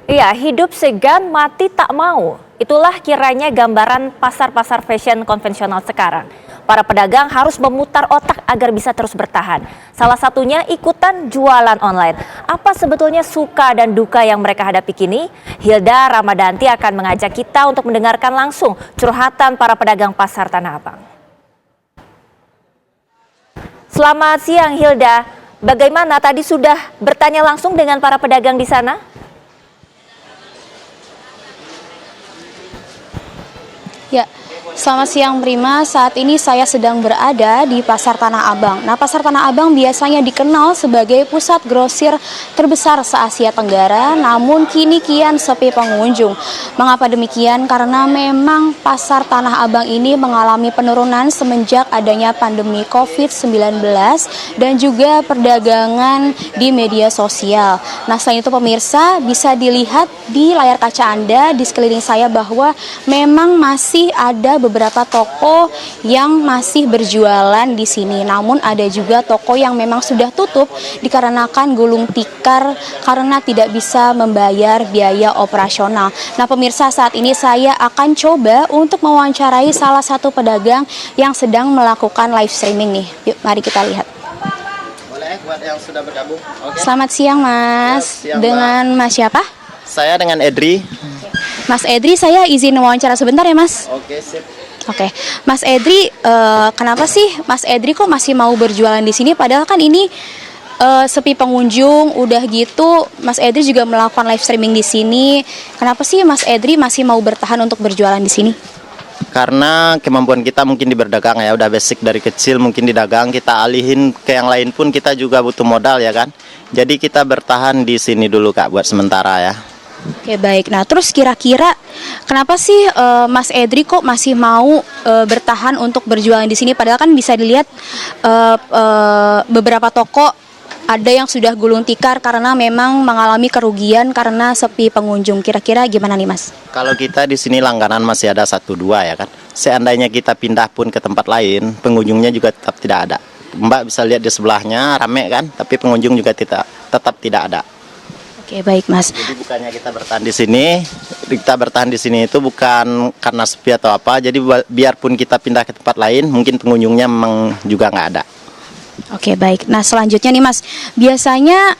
Iya, hidup segan, mati tak mau. Itulah kiranya gambaran pasar-pasar fashion konvensional sekarang. Para pedagang harus memutar otak agar bisa terus bertahan. Salah satunya ikutan jualan online. Apa sebetulnya suka dan duka yang mereka hadapi kini? Hilda Ramadanti akan mengajak kita untuk mendengarkan langsung curhatan para pedagang pasar Tanah Abang. Selamat siang Hilda, bagaimana tadi sudah bertanya langsung dengan para pedagang di sana? Ya, selamat siang Prima. Saat ini saya sedang berada di Pasar Tanah Abang. Nah, Pasar Tanah Abang biasanya dikenal sebagai pusat grosir terbesar se-Asia Tenggara, namun kini kian sepi pengunjung. Mengapa demikian? Karena memang Pasar Tanah Abang ini mengalami penurunan semenjak adanya pandemi COVID-19 dan juga perdagangan di media sosial. Nah, selain itu pemirsa bisa dilihat di layar kaca Anda di sekeliling saya bahwa memang masih ada beberapa toko yang masih berjualan di sini. Namun ada juga toko yang memang sudah tutup dikarenakan gulung tikar karena tidak bisa membayar biaya operasional. Nah pemirsa, saat ini saya akan coba untuk mewawancarai salah satu pedagang yang sedang melakukan live streaming nih. Yuk mari kita lihat. Boleh buat yang sudah bergabung. Oke. Selamat siang Mas. Siang, dengan Mas siapa? Saya dengan Edri. Mas Edri, saya izin wawancara sebentar ya Mas. Oke, sip. Oke, Mas Edri, kenapa sih Mas Edri kok masih mau berjualan di sini? Padahal kan ini sepi pengunjung, udah gitu Mas Edri juga melakukan live streaming di sini. Kenapa sih Mas Edri masih mau bertahan untuk berjualan di sini? Karena kemampuan kita mungkin di berdagang ya, udah basic dari kecil mungkin di dagang, kita alihin ke yang lain pun kita juga butuh modal ya kan. Jadi kita bertahan di sini dulu Kak buat sementara ya. Oke baik, nah terus kira-kira kenapa sih Mas Edri kok masih mau bertahan untuk berjualan di sini? Padahal kan bisa dilihat beberapa toko ada yang sudah gulung tikar karena memang mengalami kerugian karena sepi pengunjung. Kira-kira gimana nih Mas? Kalau kita di sini langganan masih ada 1-2 ya kan. Seandainya kita pindah pun ke tempat lain, pengunjungnya juga tetap tidak ada. Mbak bisa lihat di sebelahnya rame kan, tapi pengunjung juga tetap tidak ada. Oke baik Mas. Jadi bukannya kita bertahan di sini itu bukan karena sepi atau apa. Jadi biarpun kita pindah ke tempat lain, mungkin pengunjungnya memang juga nggak ada. Oke baik. Nah selanjutnya nih Mas, biasanya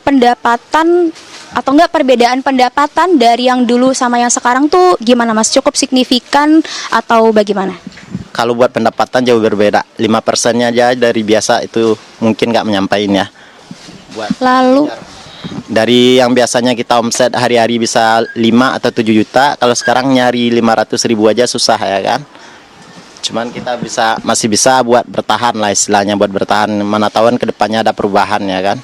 pendapatan atau enggak perbedaan pendapatan dari yang dulu sama yang sekarang tuh gimana Mas? Cukup signifikan atau bagaimana? Kalau buat pendapatan jauh berbeda. 5%-nya aja dari biasa itu mungkin nggak menyampaikan ya. Lalu dari yang biasanya kita omset hari-hari bisa 5 atau 7 juta, kalau sekarang nyari 500.000 aja susah ya kan. Cuman kita masih bisa buat bertahan lah istilahnya, buat bertahan. Mana tahuan ke depannya ada perubahan ya kan.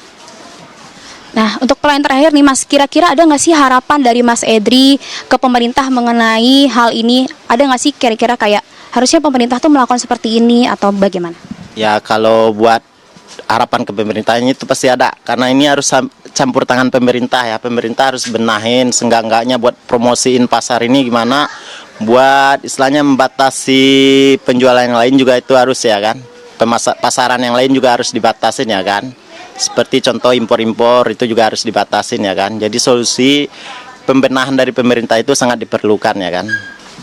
Nah, untuk pertanyaan terakhir nih Mas, kira-kira ada nggak sih harapan dari Mas Edri ke pemerintah mengenai hal ini? Ada nggak sih kira-kira kayak harusnya pemerintah tuh melakukan seperti ini atau bagaimana? Ya kalau buat harapan ke pemerintahnya itu pasti ada, karena ini harus campur tangan pemerintah ya. Pemerintah harus benahin seenggak-enggaknya buat promosiin pasar ini gimana, buat istilahnya membatasi penjualan yang lain juga itu harus ya kan. Pasaran yang lain juga harus dibatasin ya kan. Seperti contoh impor-impor itu juga harus dibatasin ya kan. Jadi solusi pembenahan dari pemerintah itu sangat diperlukan ya kan.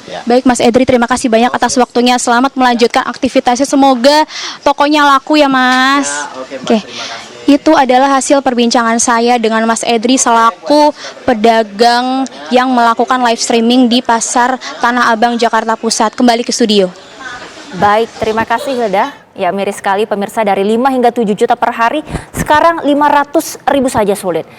Ya. Baik Mas Edri, terima kasih banyak atas waktunya. Selamat melanjutkan aktivitasnya. Semoga tokonya laku ya Mas. Ya, oke, Mbak, Oke. terima kasih. Itu adalah hasil perbincangan saya dengan Mas Edri selaku pedagang yang melakukan live streaming di Pasar Tanah Abang, Jakarta Pusat. Kembali ke studio. Baik, terima kasih Hilda. Ya miris sekali pemirsa, dari 5 hingga 7 juta per hari, sekarang 500.000 saja sulit.